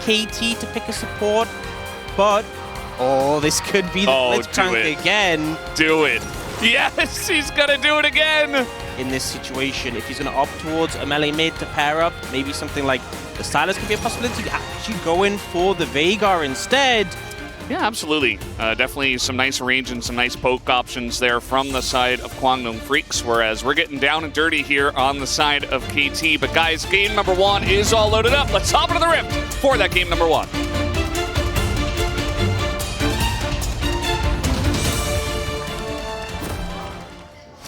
KT to pick a support, but oh, this could be the Blitzcrank again. Do it. Yes, he's gonna do it again. In this situation, if he's gonna opt towards a melee mid to pair up, maybe something like the Stylus could be a possibility. Actually going for the Veigar instead. Yeah, absolutely. Definitely some nice range and some nice poke options there from the side of Kwangdong Freaks, whereas we're getting down and dirty here on the side of KT. But guys, game number 1 is all loaded up. Let's hop into the Rift for that game number 1.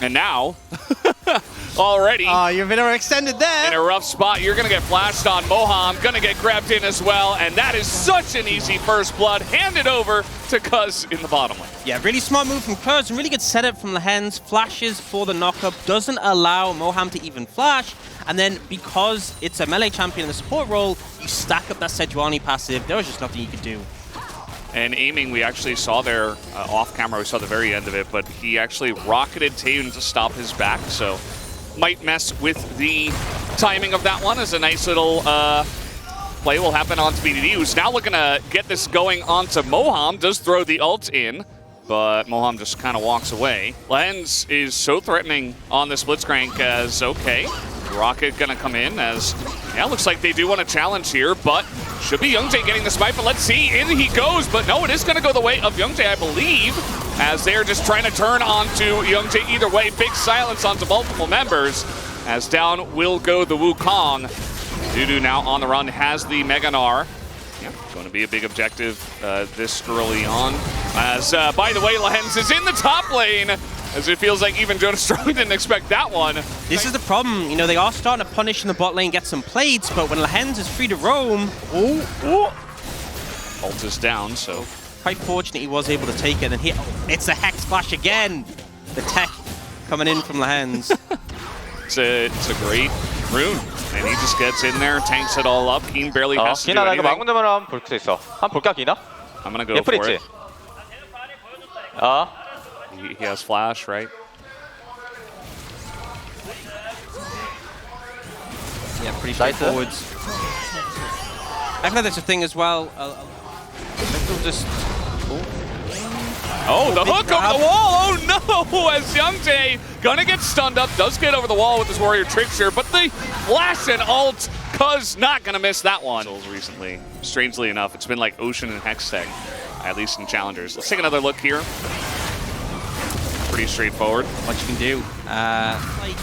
And now, already you're a bit overextended there. In a rough spot, you're going to get flashed on. Moham going to get grabbed in as well, and that is such an easy first blood. Handed over to Cuz in the bottom lane. Yeah, really smart move from Cuz, and really good setup from Lehens. Flashes for the knockup, doesn't allow Moham to even flash, and then because it's a melee champion in the support role, you stack up that Sejuani passive. There was just nothing you could do. And aiming, we actually saw there off camera, we saw the very end of it, but he actually rocketed Taeun to stop his back, so might mess with the timing of that one as a nice little play will happen onto BDD, who's now looking to get this going onto Moham, does throw the ult in, but Moham just kind of walks away. Lehens is so threatening on this Blitzcrank as, okay, Rocket gonna come in as, yeah, looks like they do want to challenge here, but should be Youngjae getting the smite, but let's see, in he goes, but no, it is gonna go the way of Youngjae, I believe, as they're just trying to turn onto Youngjae either way. Big silence onto multiple members, as down will go the Wukong. Dudu now on the run, has the Mega Gnar. Yeah, going to be a big objective this early on. As, by the way, Lehens is in the top lane, as it feels like even Jonas Strong didn't expect that one. This is the problem. You know, they are starting to punish in the bot lane, get some plates, but when Lehens is free to roam, Ult is down, so. Quite fortunate he was able to take it, and it's the Hex Flash again. The tech coming in from Lehens. It's a great rune, and he just gets in there, tanks it all up. Keen barely has to do 기나 나 이거 anything. 막문대만 한번 볼 수 있어. 한번 볼까 기나? I'm gonna go for it. 있지? He has flash, right? Yeah, pretty straightforward. I think that's a thing as well. Just. Oh, the hook over the wall! Oh no! As Youngjae gonna get stunned up, does get over the wall with his Warrior Trickster, but the flash and ult, Cuz not gonna miss that one. Recently, strangely enough, it's been like Ocean and Hextech, at least in Challengers. Let's take another look here. Pretty straightforward. What you can do. Like,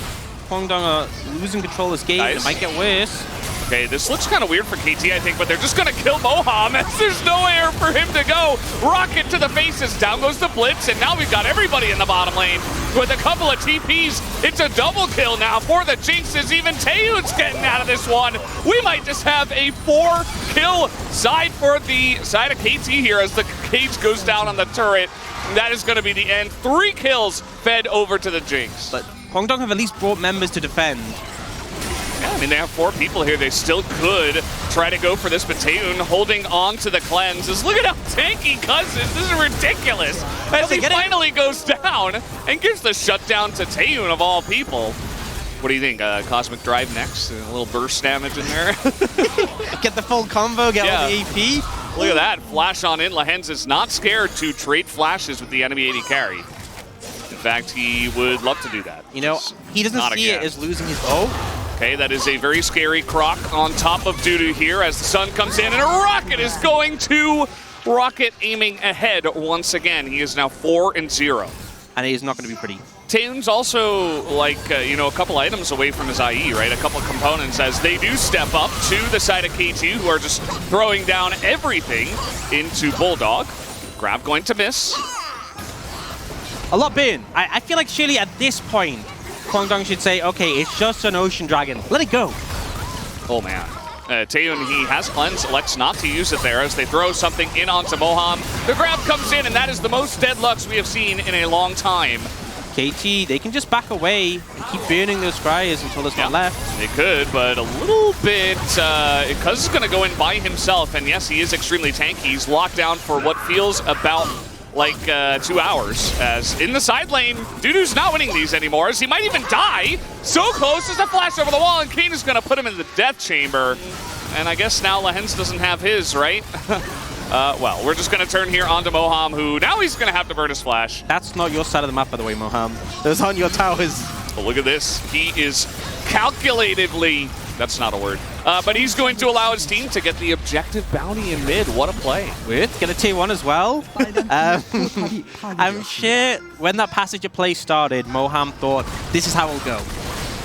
Kwangdong are losing control of this game. Nice. It might get worse. Okay, this looks kind of weird for KT, I think, but they're just going to kill Moham as there's nowhere for him to go. Rocket to the faces, down goes the Blitz, and now we've got everybody in the bottom lane with a couple of TPs. It's a double kill now for the Jinxes. Even Taeun's getting out of this one. We might just have a 4-kill side for the side of KT here as the cage goes down on the turret. That is going to be the end. 3 kills fed over to the Jinx. But Kwangdong have at least brought members to defend. Yeah, I mean, they have 4 people here. They still could try to go for this, but Taeun holding on to the cleanses. Look at how tanky Cuz is. This is ridiculous. As he finally goes down and gives the shutdown to Taeun of all people. What do you think? Cosmic Drive next? A little burst damage in there? Get the full combo, get all the AP. Look at that. Flash on in. Lehens is not scared to trade flashes with the enemy AD carry. In fact, he would love to do that. You know, he doesn't see it as losing his bow. Okay, that is a very scary Croc on top of Dudu here as the sun comes in, and a Rocket is going to Rocket aiming ahead once again. He is now 4-0. And he is not going to be pretty. Taeun's also, like, you know, a couple items away from his IE, right? A couple of components as they do step up to the side of KT, who are just throwing down everything into Bulldog. Grab going to miss. A lot been. I feel like surely at this point, Kwangdong should say, okay, it's just an Ocean Dragon. Let it go. Oh, man. Taeun, he has cleanse, elects not to use it there as they throw something in onto Moham. The grab comes in, and that is the most deadlocks we have seen in a long time. KT, they can just back away and keep burning those Scryers until there's not left. They could, but a little bit, Cuz is going to go in by himself, and yes, he is extremely tanky. He's locked down for what feels about like 2 hours, as in the side lane, Dudu's not winning these anymore, as he might even die. So close as a flash over the wall, and Kane is going to put him in the death chamber. and I guess now Lehens doesn't have his, right? Well, we're just going to turn here onto Moham, who now he's going to have to burn his flash. That's not your side of the map, by the way, Moham. Those aren't your towers. But look at this. He is calculatively, that's not a word, but he's going to allow his team to get the objective bounty in mid. What a play. With get a tier 1 as well. I'm sure when that passage of play started, Moham thought, this is how it'll go.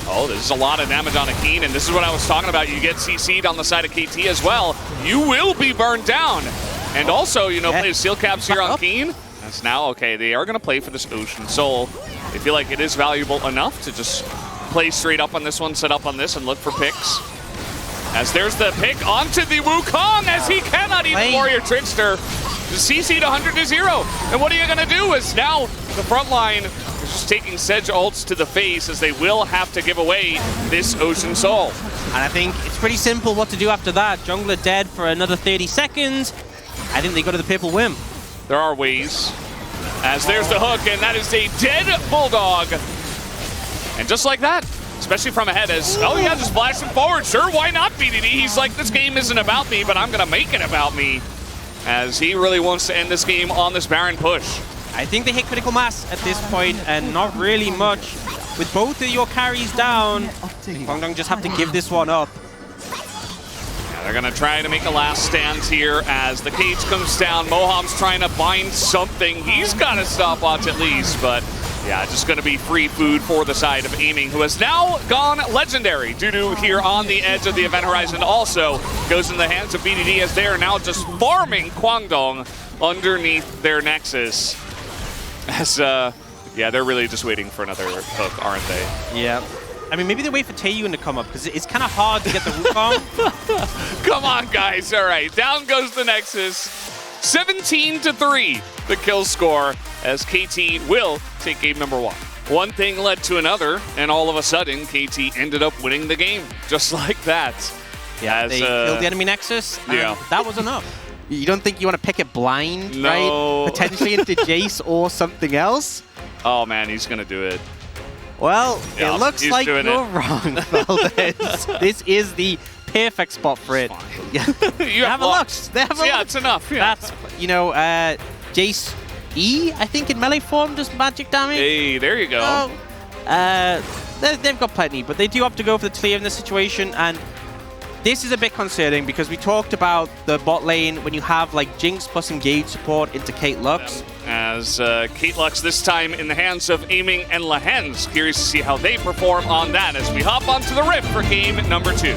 Oh, this is a lot of damage on Akeen, and this is what I was talking about. You get CC'd on the side of KT as well. You will be burned down. And also, you know, play steel caps here on Keen. That's now, okay, they are going to play for this Ocean Soul. They feel like it is valuable enough to just play straight up on this one, set up on this, and look for picks. As there's the pick onto the Wukong, as he cannot even Warrior Trickster. The CC to 100 to 0. And what are you going to do is now the front line is just taking Sedge ults to the face, as they will have to give away this Ocean Soul. And I think it's pretty simple what to do after that. Jungler dead for another 30 seconds. I think they go to the purple whim. There are ways. As there's the hook, and that is a dead Bulldog. And just like that, especially from ahead, as, oh yeah, just flash him forward. Sure, why not, BDD? He's like, this game isn't about me, but I'm going to make it about me. As he really wants to end this game on this Baron push. I think they hit critical mass at this point, and not really much. With both of your carries down, Kwangdong just have to give this one up. They're going to try to make a last stand here as the cage comes down. Moham's trying to bind something. He's got a stopwatch at least, but yeah, just going to be free food for the side of Aiming, who has now gone legendary. Dudu here on the edge of the event horizon also goes in the hands of BDD, as they are now just farming Kwangdong underneath their Nexus. As, yeah, they're really just waiting for another hook, aren't they? Yeah. I mean, maybe they wait for Taeyun to come up, because it's kind of hard to get the Wukong. Come on, guys. All right, down goes the Nexus. 17-3, the kill score, as KT will take game number 1. One thing led to another, and all of a sudden, KT ended up winning the game, just like that. Yeah, as, they killed the enemy Nexus, and that was enough. You don't think you want to pick it blind, right? Potentially into Jace or something else? Oh, man, he's going to do it. Well, it looks like you're wrong, Valdez. This is the perfect spot for it. you have a Lux. They have a Lux. It's enough. Yeah. That's, you know, Jace E, I think, in melee form does magic damage. Hey, there you go. They've got plenty, but they do have to go for the clear in this situation, and this is a bit concerning because we talked about the bot lane when you have like Jinx plus engage support into Kate Lux. As Kate Lux this time in the hands of Aiming and Lehens. Curious to see how they perform on that as we hop onto the Rift for game number 2.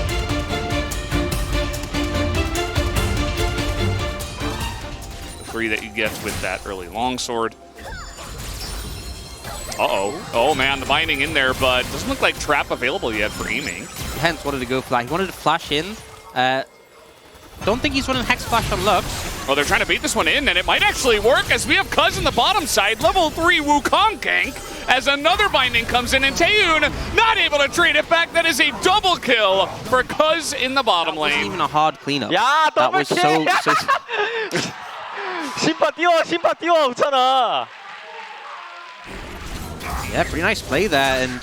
The free that you get with that early longsword. Uh-oh. Oh, man, the binding in there, but doesn't look like trap available yet for Aiming. Hence wanted to go for that. He wanted to flash in. Don't think he's running Hex Flash on Lux. Well, they're trying to bait this one in, and it might actually work as we have Cuz in the bottom side. Level 3 Wukong gank as another binding comes in, and Taeyun not able to trade it back. That is a double kill for Cuz in the bottom lane. Wasn't even a hard cleanup. 야, that was so 심파 띄워, 우찬아. Yeah, pretty nice play there, and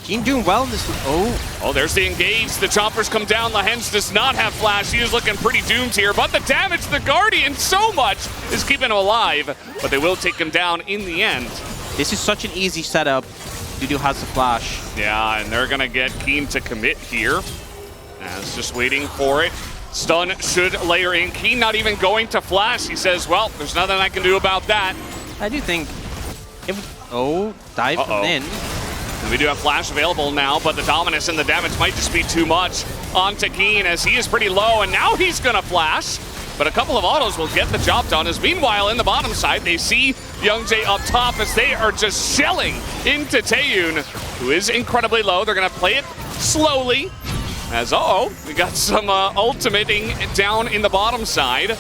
Team doing well in this. Oh, there's the engage. The choppers come down. Lehens does not have flash. He is looking pretty doomed here, but the damage, the Guardian, so much is keeping him alive, but they will take him down in the end. This is such an easy setup. Dudu has the flash. Yeah, and they're gonna get Keen to commit here. As just waiting for it. Stun should layer in. Keen not even going to flash. He says, well, there's nothing I can do about that. I do think dive from in. And we do have flash available now, but the dominance and the damage might just be too much onto Keen as he is pretty low, and now he's gonna flash. But a couple of autos will get the job done, as meanwhile in the bottom side, they see Young Jae up top as they are just shelling into Taeyun, who is incredibly low. They're gonna play it slowly. As, we got some ultimating down in the bottom side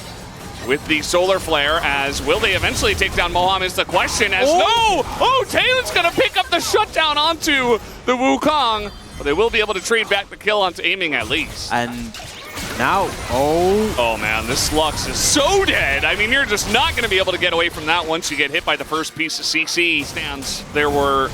with the Solar Flare. As will they eventually take down Moham is the question. As Taeyun's gonna pick up the shutdown onto the Wukong. But they will be able to trade back the kill onto Aiming at least. And now, oh man, this Lux is so dead. I mean, you're just not gonna be able to get away from that once you get hit by the first piece of CC. Stands. There were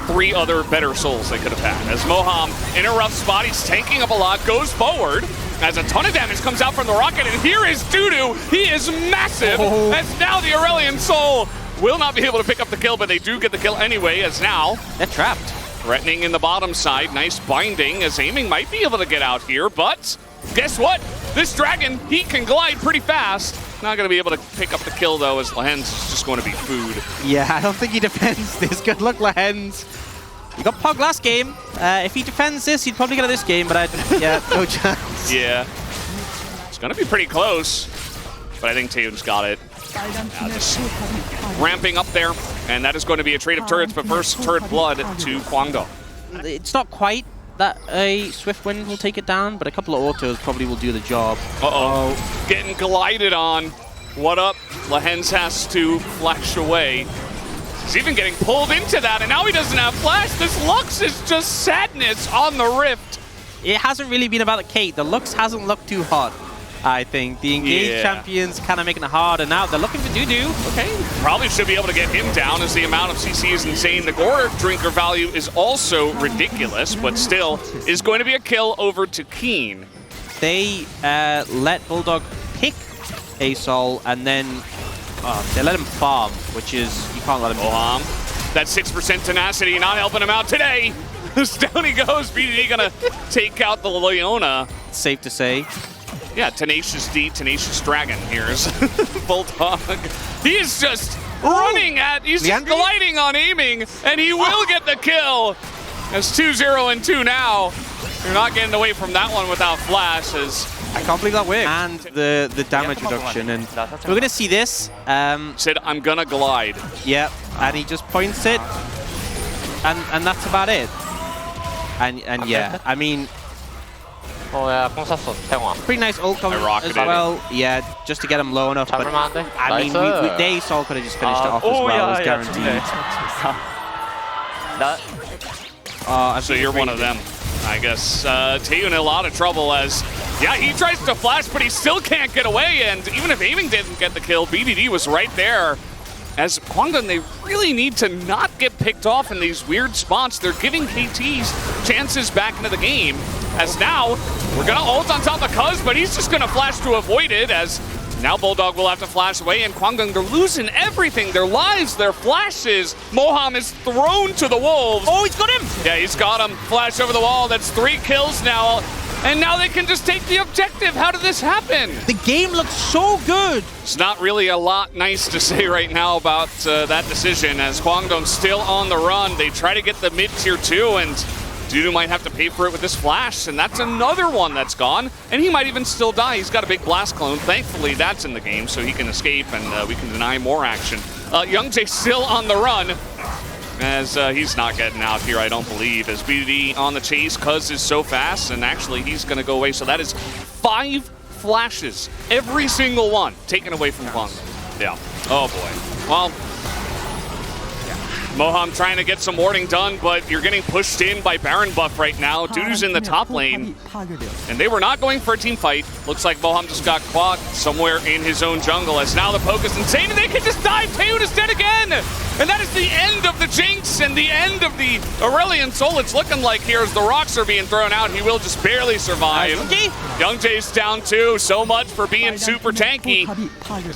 3 other better souls they could have had. As Moham in a rough spot, he's tanking up a lot, goes forward, as a ton of damage comes out from the rocket, and here is Dudu. He is massive, as now the Aurelion Soul will not be able to pick up the kill, but they do get the kill anyway, as now They're trapped. threatening in the bottom side. Nice binding, as Aiming might be able to get out here, but guess what? This dragon, he can glide pretty fast. Not going to be able to pick up the kill, though, as Lehens is just going to be food. Yeah, I don't think he defends this. Good luck, Lehens. He got Pog last game. If he defends this, he'd probably get it this game, but yeah, no chance. Yeah. It's going to be pretty close, but I think Taeun's got it. Just ramping up there, and that is going to be a trade of turrets, but first turret blood to Kwangdong. It's not quite that a Swift Wind will take it down, but a couple of autos probably will do the job. Uh-oh. Getting glided on. What up? Lehens has to flash away. He's even getting pulled into that, and now he doesn't have flash. This Lux is just sadness on the Rift. It hasn't really been about the Kate. The Lux hasn't looked too hot, I think. The engaged champions kind of making it hard, and now they're looking for Dudu. Okay, probably should be able to get him down, as the amount of CC is insane. The Gore Drinker value is also ridiculous, but still is going to be a kill over to Keen. They let Bulldog pick a soul, and then they let him farm, which is, you can't let him Moham, that 6% tenacity not helping him out today. Down he goes. BDD gonna take out the Leona. Safe to say. Yeah, Tenacious D, Tenacious Dragon. Here's Bulldog. He is just running at, he's just gliding on Aiming, and he will get the kill. It's 2-0 and 2 now. You're not getting away from that one without flash. I can't believe that worked. And the damage reduction, and we're gonna see this. Said, I'm gonna glide. Yep, and he just points it, and that's about it. And yeah, I mean, 야, 뽕 쐈어, 태용아. pretty nice ult coming as well. Yeah, just to get him low enough. But 잡을만 한데? I mean, they Sol could have just finished it off as well, as guaranteed. So you're one of them, I guess. Taeun in a lot of trouble as, yeah, he tries to flash, but he still can't get away. And even if Aiming didn't get the kill, BDD was right there. As Kwangdong, they really need to not get picked off in these weird spots. They're giving KTs chances back into the game. As now, we're gonna ult on top of Cuz, but he's just gonna flash to avoid it, as now Bulldog will have to flash away, and Kwangdong, they're losing everything, their lives, their flashes. Moham is thrown to the wolves. Oh, he's got him! Yeah, he's got him. Flash over the wall, that's 3 kills now. And now they can just take the objective. How did this happen? The game looks so good. It's not really a lot nice to say right now about that decision, as Kwangdong's still on the run. They try to get the mid-tier 2, and Dudu might have to pay for it with this flash, and that's another one that's gone, and he might even still die. He's got a big blast clone. Thankfully, that's in the game, so he can escape, and we can deny more action. Youngjae still on the run, as he's not getting out here, I don't believe, as BDD on the chase. Cuz is so fast, and actually he's going to go away. So that is 5 flashes, every single one taken away from Kwangdong. Yeah. Oh boy. Well, Moham trying to get some warding done, but you're getting pushed in by Baron buff right now. Dudu's in the top lane, and they were not going for a team fight. Looks like Moham just got caught somewhere in his own jungle, as now the poke is insane, and they can just dive. Taeun is dead again! And that is the end of the Jinx and the end of the Aurelion Soul. It's looking like here as the rocks are being thrown out, he will just barely survive. Youngjae's down too, so much for being super tanky.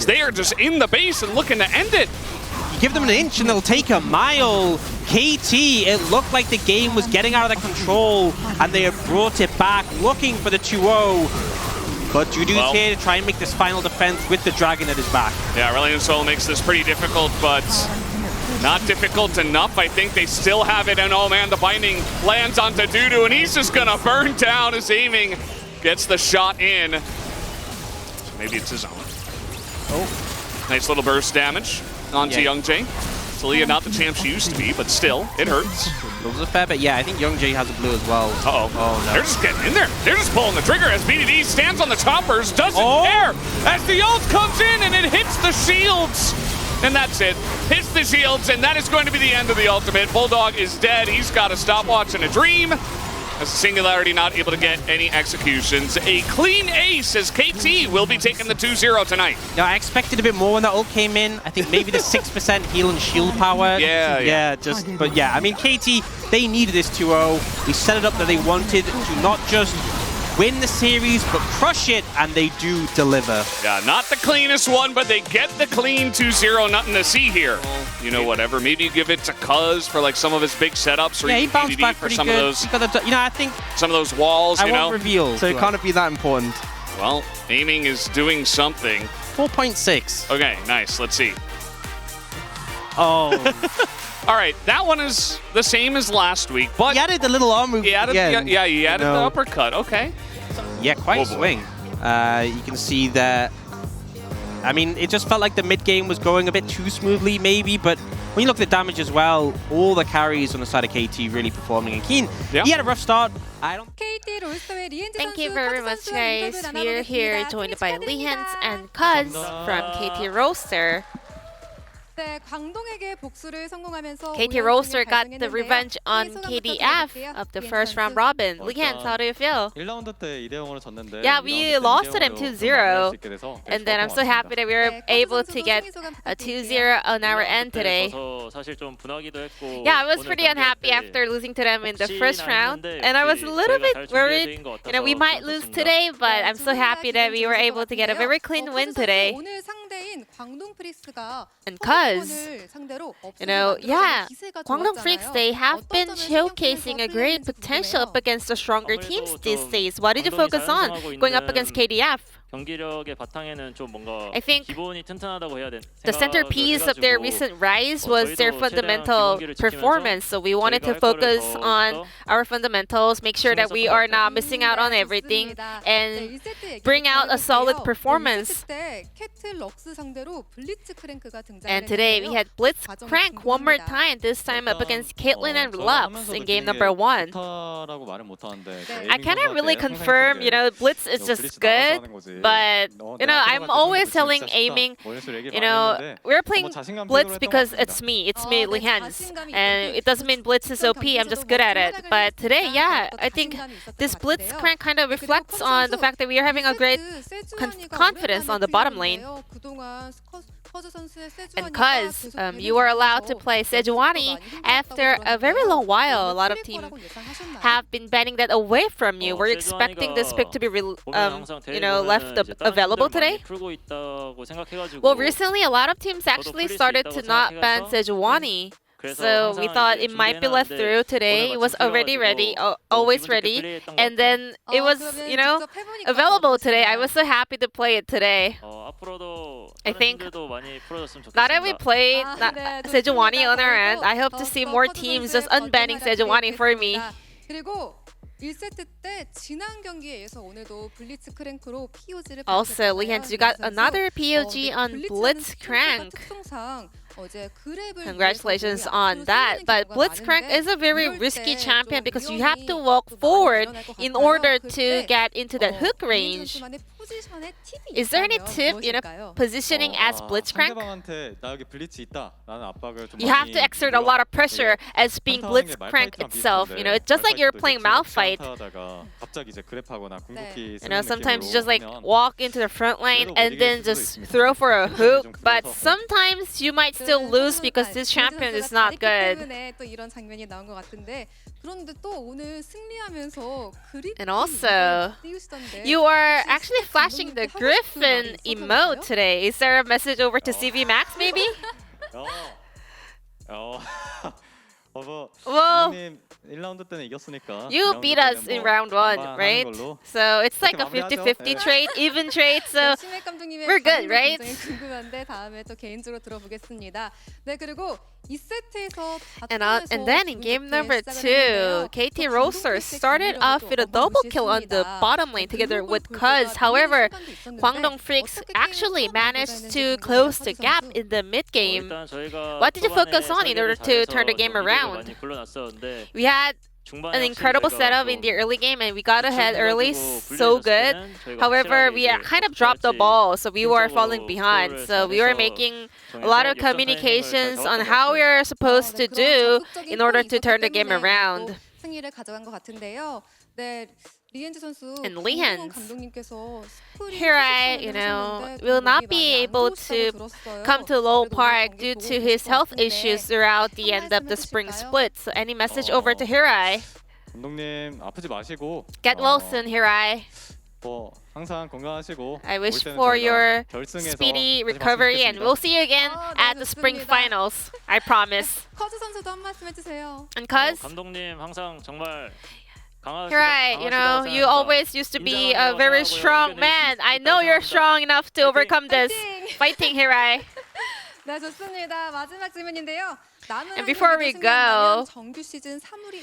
They are just in the base and looking to end it. Give them an inch and they'll take a mile. KT, it looked like the game was getting out of their control, and they have brought it back, looking for the 2-0. But Dudu's here to try and make this final defense with the dragon at his back. Yeah, Aurelion Soul makes this pretty difficult, but not difficult enough. I think they still have it, and oh man, the binding lands onto Dudu, and he's just gonna burn down as Aiming gets the shot in. So maybe it's his own. Oh, nice little burst damage onto Youngjae. Talia not the champ she used to be, but still, it hurts. It was a fair bit. Yeah, I think Youngjae has a blue as well. Uh-oh. Oh, no. They're just getting in there. They're just pulling the trigger as BDD stands on the choppers, doesn't care. As the ult comes in and it hits the shields. And that's it. Hits the shields, and that is going to be the end of the ultimate. Bulldog is dead. He's got a stopwatch and a dream. As Singularity not able to get any executions. A clean ace as KT will be taking the 2-0 tonight. Yeah, I expected a bit more when that ult came in. I think maybe the 6% heal and shield power. Yeah. But yeah, I mean, KT, they needed this 2-0. We set it up that they wanted to not just win the series, but crush it, and they do deliver. Yeah, not the cleanest one, but they get the clean 2-0. Nothing to see here. You know, whatever. Maybe you give it to Cuz for like some of his big setups, or Yeah, he even bounced PDD back for pretty some good. of those. You know, I think Some of those walls. I you know. won't reveal. So it can't be that important. Well, aiming is doing something. 4.6. Okay, nice. Let's see. Oh. All right, that one is the same as last week, but He added the little arm move. he added, again. yeah, he added the No. uppercut. Okay. Yeah, quite Oh, a boy. swing. You can see that. I mean, it just felt like the mid game was going a bit too smoothly, maybe. But when you look at the damage as well, all the carries on the side of KT really performing. And Keen, Yeah. he had a rough start. I don't. Thank you very much, guys. We're here joined by Lehans and Cuz from KT Roaster. KT Roaster got the revenge on KDF of the first round robin. Lehans, how do you feel? 1라운드 때 2대0으로 졌는데 Yeah, we lost to them 2-0. And then I'm so happy that we were able to get a 2-0 on our end today. Yeah, I was pretty unhappy after losing to them in the first round. And I was a little bit worried, you know, we might lose today, but I'm so happy that we were able to get a very clean win today. And Cuz, you know, yeah, Guangdong Freaks, they have been showcasing a great potential up against the stronger teams these days. What did you focus on going up against KDF? I think the centerpiece of their recent rise was their fundamental performance. So we wanted to focus on our fundamentals, make sure that we are not missing out on everything, and bring out a solid performance. And today we had Blitzcrank one more time, this time up against Caitlyn and Lux in game number 1. I cannot really confirm, you know, Blitz is just good, but, you know, I'm always telling aiming, you know, we're playing Blitz because it's me, Lehans. And it doesn't mean Blitz is OP, I'm just good at it. But today, yeah, I think this Blitzcrank kind of reflects on the fact that we are having a great confidence on the bottom lane. And Cuz, you are allowed to play Sejuani after a very long while. A lot of teams have been banning that away from you. Were you expecting this pick to be, you know, left available today? Well, recently a lot of teams actually started to not ban Sejuani. So we thought it might be let through today. It was already ready, always ready. And then it was, you know, available today. I was so happy to play it today. I think not every play Sejuani on our end. I hope to see more teams just unbanning Sejuani for me. Also, Lehans, you got another POG on Blitzcrank. Congratulations on that. But Blitzcrank is a very risky champion because you have to walk forward in order to get into the hook range. Is there any tip, you know, positioning as Blitzcrank? You have to exert a lot of pressure as being Blitzcrank itself. You know, it's just like you're playing Malphite. You know, sometimes you just like walk into the front lane and then just throw for a hook. But sometimes you might still lose because this champion is not good. And also, you are actually flashing the Griffin emote today. Is there a message over to CV Max maybe? Well, you beat us in round 1, right? So it's like a 50-50 trade, even trade, so we're good, right? And then in game number 2, KT Roaster started off with a double kill on the bottom lane together with Cuz. However, Guangdong Freaks actually managed to close the gap in the mid game. What did you focus on in order to turn the game around? We had an incredible setup in the early game and we got ahead early, so good. However, we kind of dropped the ball, so we were falling behind. So we were making a lot of communications on how we are supposed to do in order to turn the game around. 승리를 가져간 것 같은데요. 네, 리엔즈 선수 And 김동원 Lienz. 감독님께서 스프링 Here I, 휴식 will 시간을 하셨는데 not 몸이 be 많이 안 able 좋으시다고 to 들었어요. come to Lowell 그래도 오늘 Park 경기 due 보고 to 계실 his 것 health 같은데 issues throughout the 한 end of the 말씀 spring 해주실까요? split. So any message over to Hirai? 감독님 아프지 마시고 Get well soon, Hirai. 뭐 항상 건강하시고 I wish 올 때는 for 저희가 your 결승에서 speedy 다시 recovery and 뵙겠습니다. we'll see you again 네, at the spring 좋습니다. finals. I promise. 커즈 선수도 한 말씀 해주세요. And cuz, 감독님 항상 정말 강하시다. Hirai, you always used to be a very strong man. I know you're strong enough to overcome this. Fighting, Hirai. 네, 좋습니다. 마지막 질문인데요. And before we go, 정규 시즌 3위로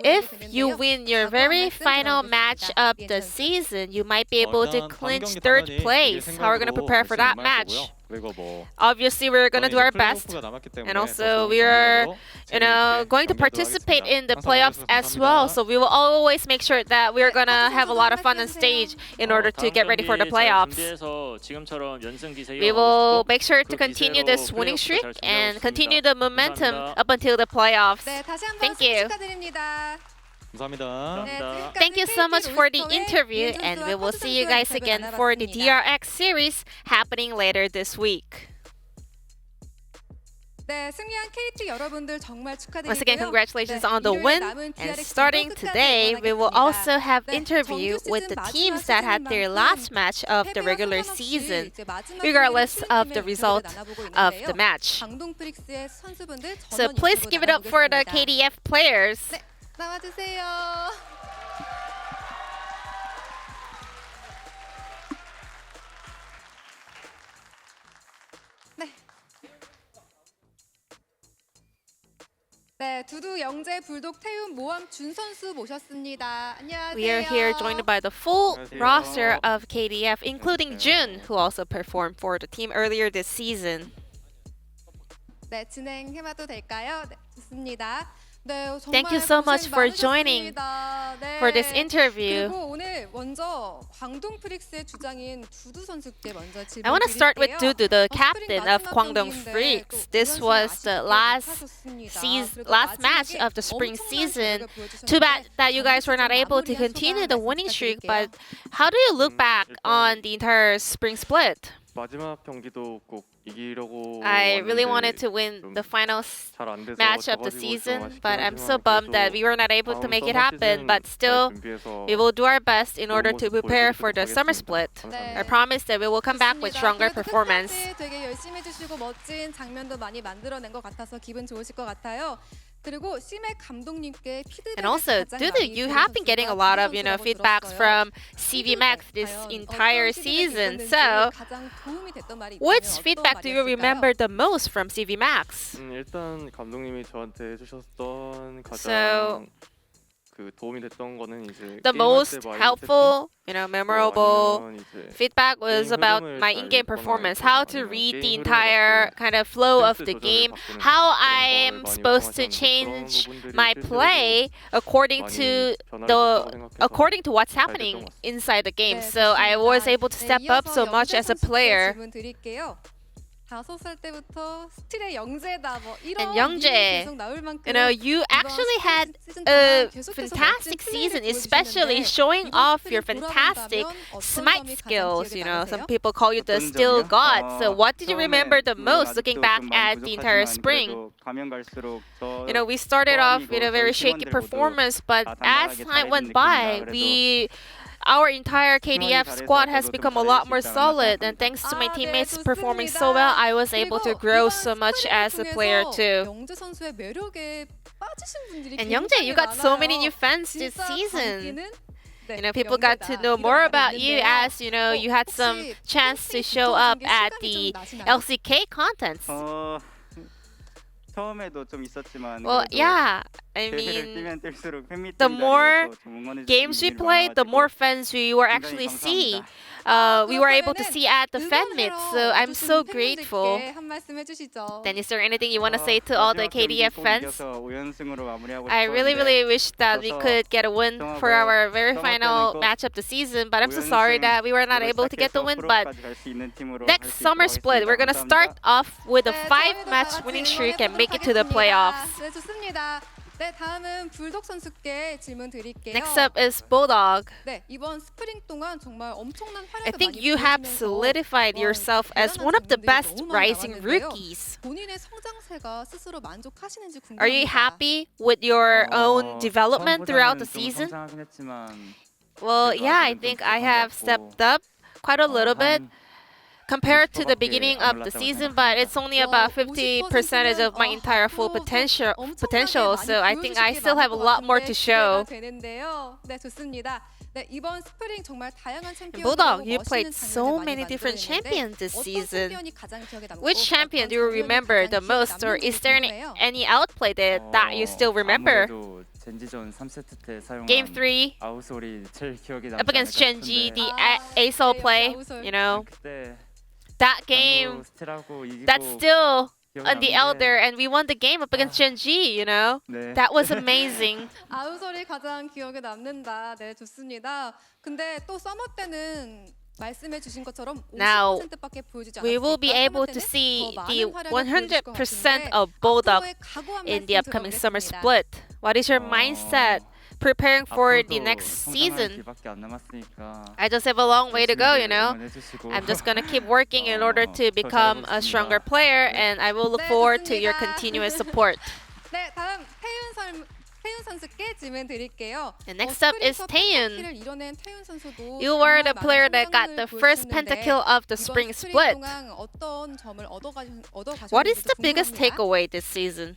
if 마무리되는데요. you win your very final match of the season, you might be able to clinch third place. How are we going to prepare for that match? 그리고 뭐 Obviously, we're going to do our best. 플레이오프가 남았기 때문에 And 더 also, 좋은 we are, 경기력으로 going to 재밌게 participate 경기하도록 in the 하겠습니다. playoffs 항상 as well. So we will always make sure that we are going to 네, have a lot of fun on stage in order to get ready for the playoffs. We will make sure to continue this winning streak and continue the momentum up until the playoffs. 네, 다시 한번 Thank you. 축하드립니다. 감사합니다. 네, 지금까지 Thank you so much for the KT interview, 올스터의 and we 이은준 will 선수와 see you 커즈 guys 선수의 again 대결을 for the 나눠봤습니다. DRX series happening later this week. 네, 승리한 KT 여러분들 정말 축하드리고요. Once again, congratulations 네, on the 일요일에 win. 남은 And DRX starting 끝까지 today, we will 응원하겠습니다. also have 네, interview 정규 with 시즌 the 마지막 teams that had their last match of the 패배와 regular 상관없이 season, 이제 마지막 regardless 경기를 of the 팀의 result 인터뷰를 나눠보고 of 있는데요. the match. 광동 프릭스의 선수분들 So 전원 please 인터뷰 give it up for the 나눠보겠습니다. KDF players. 네, 나와주세요. 네, 두두 영재 불독 태움 모함 준 선수 모셨습니다. 안녕하세요. We are here joined by the full roster of KDF, including Jun, who also performed for the team earlier this season. 네, 진행해봐도 될까요? 네, 좋습니다. 네, 정말 Thank you so much 고생 for joining 많으셨습니다. 네. for this interview. 그리고 오늘 먼저 광동 프릭스의 주장인 두두 선수께 먼저 질문 I want to start with 드릴게요. Dudu, the 스프링 captain of 마지막 Kwangdong 경기인데 Freaks. 또 This 우연치 was the 아쉽게 last 못하셨습니다. 그리고 last match 마지막에 of the spring 엄청난 season. 기록을 보여주셨는데 Too bad that you guys were not 경기 able to 시즌 continue 마무리한 the 소감 winning streak, 부탁드릴게요. but how do you look back on the entire spring split? 마지막 경기도 꼭 이기려고 I really wanted 왔는데 to win the final 잘 안 돼서 match of the 져가지고 좀 season, 아쉽긴 but I'm so 하지만 bummed that 그래도 we were not able to 다음 make it 서머 happen. 시즌 But 잘 still, 준비해서 we will do our best in 좋은 order to 모습 prepare for 보여드리도록 the summer 하겠습니다. split. 감사합니다. I promise that we will come back with 좋습니다. stronger 그래도 performance. 끝까지 되게 열심히 해주시고 멋진 장면도 많이 만들어낸 것 같아서 기분 좋으실 것 같아요. 그리고 심해 감독님께 피드백을 And also, 가장 Dudu, 많이 you 들은 have been getting a 선수가 lot of, 두두 선수라고 feedbacks 들었어요. from CV Max this 과연 entire 어떤 피드백이 season. 있었는지, So, 가장 도움이 됐던 말이 있다면 which 어떤 feedback do you 말이었을까요? remember the most from CV Max? 일단 감독님이 저한테 해주셨던 가장 So, 그 도움이 됐던 거는 이제 The 게임할 most 때 마인드 helpful, 세팅? memorable 아니면 이제 feedback was 게임 about 흐름을 my 잘 in-game 읽거나 performance, 이렇게 how to 아니면 read the 게임 흐름에 entire 맞게 kind of flow of 센스 the 조절을 game, 바꾸는 how 그런 I 걸 am 많이 supposed to 요청하셨는데 change 그런 부분들이 my 실제로도 play according 많이 to 변화를 the 줬다고 생각해서 according to what's 잘 됐던 happening 것 같습니다. inside the game. 네, So I was 좋습니다. able to 네, step up 이어서 so much 영재 as a 선수께 player. 질문 드릴게요. 5살 때부터 스틸의 영재다 뭐 이런 And 영재, 미움이 계속 나올 만큼 You actually had 시즌 a 동안 계속해서 fantastic 멋진 season, 플레이를 especially 보여주시는데 showing 이번 off 스플릿 your fantastic 돌아본다면 어떤 smite 점이 가장 skills. 기억에 Some 남으세요? people call you the 어떤 still 점이요? god. So what did you 처음에 remember the 물론 most looking 아직도 back 좀 많이 at the entire 부족하지만 spring? 그래도 가면 갈수록 저 We started off with a very 저희 shaky 팀원들 모두 performance, but 다 as 단단하게 time went 잘해준 by, 느낌이라 our entire KDF 잘해서 squad has 저도 좀 become a lot more 잘해줄 수 있지 않았나 solid, and 생각합니다. thanks to my 아, 네, teammates 좋습니다. performing so well, I was able to 그리고 grow 이번 so much 스프링을 as a player 통해서 too. 영재 선수의 매력에 빠지신 분들이 And Youngjae, you got so many new 많아요. fans this 진짜 season. 광기는 네, People got to 영재다. know 이런 more 말이 about you 있는데요. as you had some 혹시 chance to 팬미팅 show up 게 at 시간이 the 좀 나시나요? LCK contents. 처음에도 좀 있었지만 Well, 그래도 yeah, I 대회를 mean, 뛰면 뛸수록 팬미팅 the more 자리에서 좀 응원해 주시는 games we 분들이 played, the more 많아가지고 fans we were 굉장히 actually see. 감사합니다. We were able to see at the fan meets, so I'm so grateful. 한 말씀 해주시죠. Then is there anything you want to say to all the 마지막 경기 KDF 꼭 fans? 이겨서 5연승으로 마무리하고 I really, 싶었는데 really wish that we could get a win for our very final match of the season, but I'm so sorry that we were not able to get the win. But next summer split, we're gonna start off with a 네, 5-match winning streak and make it to the playoffs. 네, 좋습니다. 네, 다음은 불독 선수께 질문 드릴게요. Next up is Bulldog. 네, 이번 스프링 동안 정말 엄청난 I 활약을 think 많이 you have 보여주면서 solidified yourself as one of the best rising rookies. 본인의 성장세가 스스로 만족하시는지 궁금합니다. Are you happy with your own development throughout the season? 성장하긴 했지만 Well, yeah, I think I have stepped up quite a little bit compared to the beginning of the season, but it's only about 50% of my entire full potential. So I think I still have a lot more to show. 네, 좋습니다. 네, 이번 스프링 정말 다양한 챔피언. Bulldog, you played so many different champions this season. Which champion do you remember the most, or is there any outplay that you still remember? 아무래도 젠지전 3세트 때 사용한 Game 3 아웃솔이 제일 기억에 남지 up against 않을까 Genji, 싶은데 the ASOL play, you know, 그때 that game, 스틸하고 이기고 that's still 기억이 on the 나는데 elder, and we won the game up against Genji, you know. 네. That was amazing. 아우솔이 가장 기억에 남는다. 네, 좋습니다. 근데 또 서머 때는 말씀해 주신 것처럼 Now, 50%밖에 보여주지 않았으니까 we will be able to see the 100% of Bulldog in the upcoming summer split. What is your mindset preparing for the next season? 기밖에 안 남았으니까 I just have a long way to go, you know. 응원해주시고 I'm just gonna keep working in order to become a stronger player, and I will look forward to your continuous support. 네, 다음 태윤 선수께 질문 드릴게요. And next up is Taeyoon. 스프링 이뤄낸 태윤 선수도 You were the 정말 player 많은 that got the 성장을 first 보여주셨는데 pentakill of the 이번 spring 스프링 split. 동안 어떤 점을 얻어가셨는지 What is the biggest 궁금합니다. takeaway this season?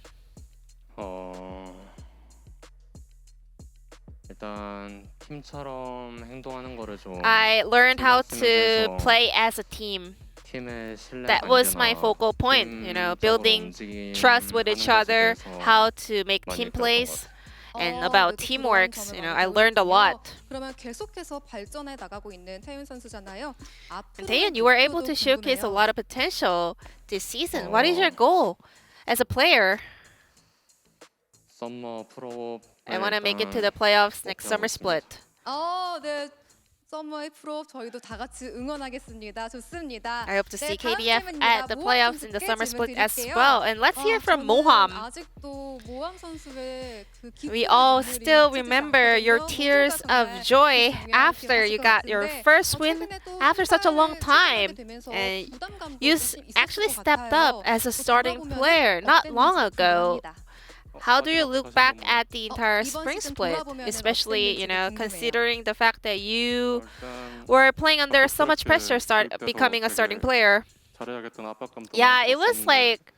일단 팀처럼 행동하는 거를 좀 I learned how to play as a team. 팀의 신뢰 That was my focal point, you know, building trust with each other, how to make team plays, and about teamwork. You know, I learned a lot. 그러면 계속해서 발전해 나가고 있는 태윤 선수잖아요. And Taeyoon, you were able to showcase a lot of potential this season. What is your goal as a player? 썸머 프로 I want to make it to the playoffs next summer split. 네. 서머의 프로 저희도 다 같이 응원하겠습니다. 좋습니다. I hope to see 다음 KDF 질문입니다. at the 모함 playoffs in the 선수께 summer 질문 split as 드릴게요. well. And let's hear from 저는 Moham. 아직도 모함 선수의 그 We 기쁨의 all 눈물이 still 멈추지 remember your 않거든요. tears 모두가 of 정말 joy 중요한 after you 기억하실 것 got your 같은데, first win 최근에도 after such a long 선발 time. 출전하게 되면서 And 부담감도 you 좀 있었을 actually 것 stepped 같아요. up as a 또 starting 돌아보면 player not long 어땠는지 ago. 궁금합니다. How do you look back at the entire 이번 spring 시즌 split, 돌아보면은 especially, you know, 어땠는지도 궁금해요. considering the fact that you 일단 were playing under so much pressure, 그때도 becoming a 되게 starting player? 잘해야겠다는 압박감도 Yeah, 많이 it was 들었었는데, like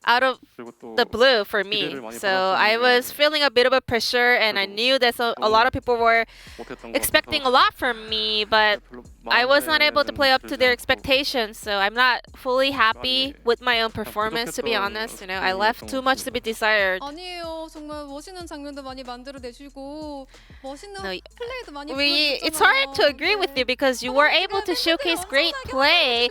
out of 그리고 또 the blue for me. 기대를 많이 So I was 받았었는데 feeling a bit of a pressure, and I knew that a lot of people were 못했던 것 expecting a 같아서 lot from me, but 별로 I was not 마음에 able to play up to 들지 their 않고 expectations. So I'm not fully happy 많이 with my own performance, to be 부족했던 honest. You know, I left 스프링이었던 too 것 much to be desired. 아니에요. 정말 멋있는 장면도 많이 만들어내시고 멋있는 No, 플레이도 많이 It's hard to agree with you because you were able to showcase great play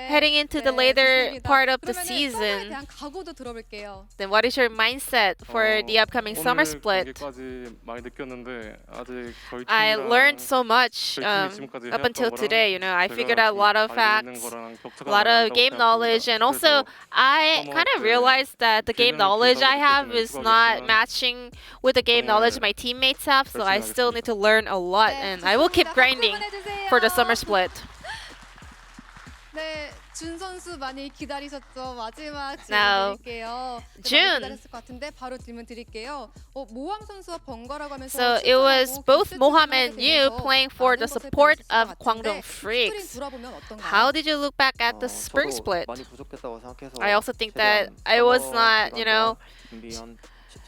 heading into the later part of the season. 대한 각오도 들어볼게요. Then what is your mindset for the upcoming summer 오늘 split? 경기까지 많이 느꼈는데 아직 저희 I 팀이랑 learned so much 저희 팀이 지금까지 up until 해왔던 today. You know, I 제가 figured out a lot of 알고 있는 facts, 거랑 격차가 a lot 많이 of 있다고 game knowledge, 생각합니다. and also I 그래서 kind of 서머 때 realized that the game 기대는 knowledge I 기대하고 have 있겠지만 is not 수고하겠지만 matching with the game knowledge my teammates have, so I still need to learn a lot, and I will keep grinding for the summer split. 네, 준 선수 많이 기다리셨죠? 마지막 Now, 질문 드릴게요. 네, Jun. 많이 기다렸을 것 같은데 바로 질문 드릴게요. 모함 선수와 번거라고 하면서 So it was 출전하고 both 결승 Moham 출전하게 and you 되면서 playing for the 많은 것을 support 배우셨을 것 of Kwangdong 같은데 Freaks. 스프링 돌아보면 어떤가요? How did you look back at the spring 저도 split? 많이 부족했다고 생각해서 I also think that 최대한 I was 서머 not, you know, 기간 동안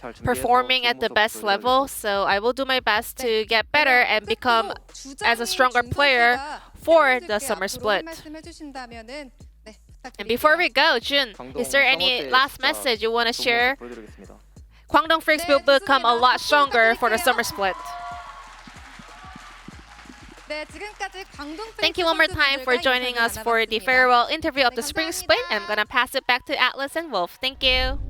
잘 준비해서 performing 좋은 at the 모습 best 보여드리려고 level, so I will do my best to get better and become as a stronger player for the summer split. And before we go, Jun, is there any last message you want to share? 보여드리겠습니다. Kwangdong Freaks will become a lot stronger for the summer split. Thank you one more time for joining us for the farewell interview of the spring split. I'm gonna pass it back to Atlas and Wolf. Thank you.